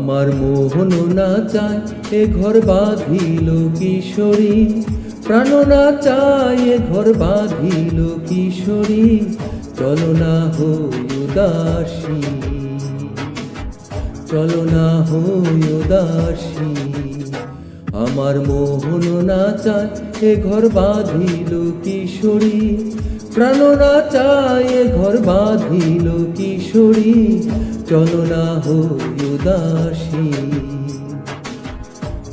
আমার মোহন না চায় এ ঘর বাঁধিল কিশোরী, প্রাণ না চায় এ ঘর বাঁধিল কিশোরী, চলো না হই উদাসী, চলো না হই উদাসী। আমার মোহন না চায় এ ঘর বাঁধিল কিশোরী, প্রাণ না চায় এ ঘর বাঁধিল কিশোরী, চলো না হই উদাসী,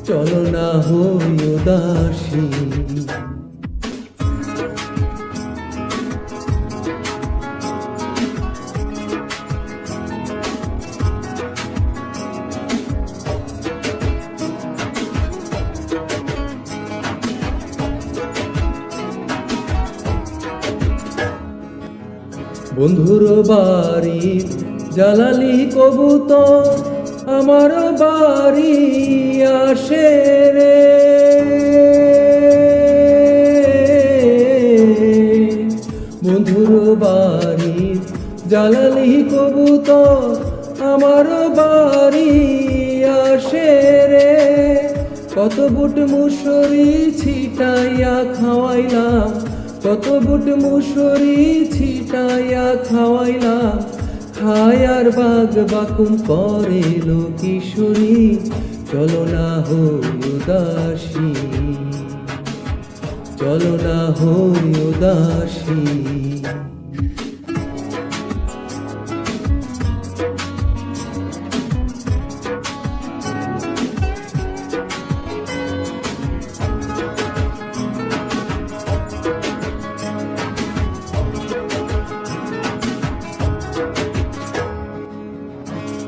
চলো না হই উদাসী। বন্ধুর বাড়ি জ্বালালি কবুতর, আমার বাড়ি আসে রে। বন্ধুর বাড়ি জ্বালালি কবুতর, আমার বাড়ি আসে রে। কত বুট মুসরি ছিটাইয়া খাওয়াইলাম, কত বুট মুসরি ছিটাইয়া খাওয়াইলাম, খায়ার বাগ বাকুম করেল কিশোরী, চলো না হই উদাসী, চলো না হই উদাসী।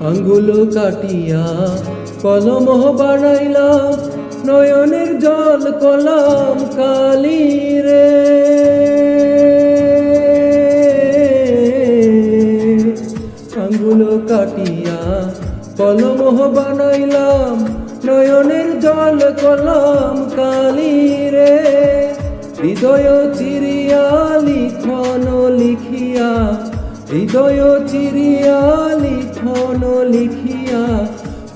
আঙ্গুল কাটিয়া কলম বানাইলাম, নয়নের জল কলাম কালি রে। আঙ্গুল কাটিয়া কলম বানাইলাম, নয়নের জল কলাম কালি রে। হৃদয় চিরিয়া লিখন লিখিয়া, হৃদয় চিরিয়া লিখন লিখিয়া,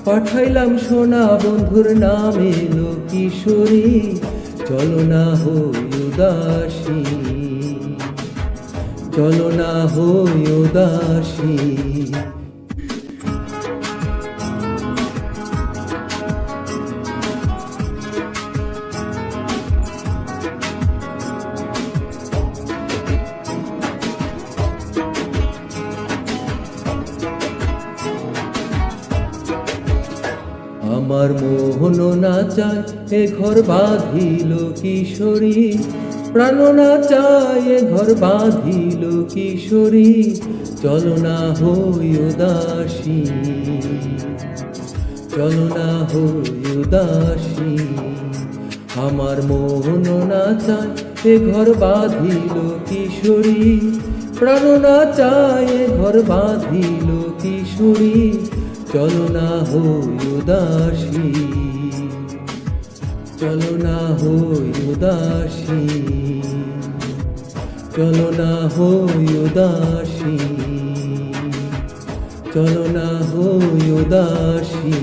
পাঠাইলাম সোনা বন্ধুর নামে লো কিশোরী, চলো না হই উদাসী, চলো না হই উদাসী। আমার মোহন না চায় এ ঘর বাঁধিল কিশোরী, প্রাণ না চায় এ ঘর বাঁধিল কিশোরী, চলো না হই উদাসী, চলো না হই উদাসী। আমার মোহন না চায় এ ঘর বাঁধিল কিশোরী, প্রাণ না চায় এ ঘর বাঁধিল কিশোরী, চলো না হই উদাসী, চলো না হই উদাসী, চলো না হই উদাসী, চলো না হই উদাসী।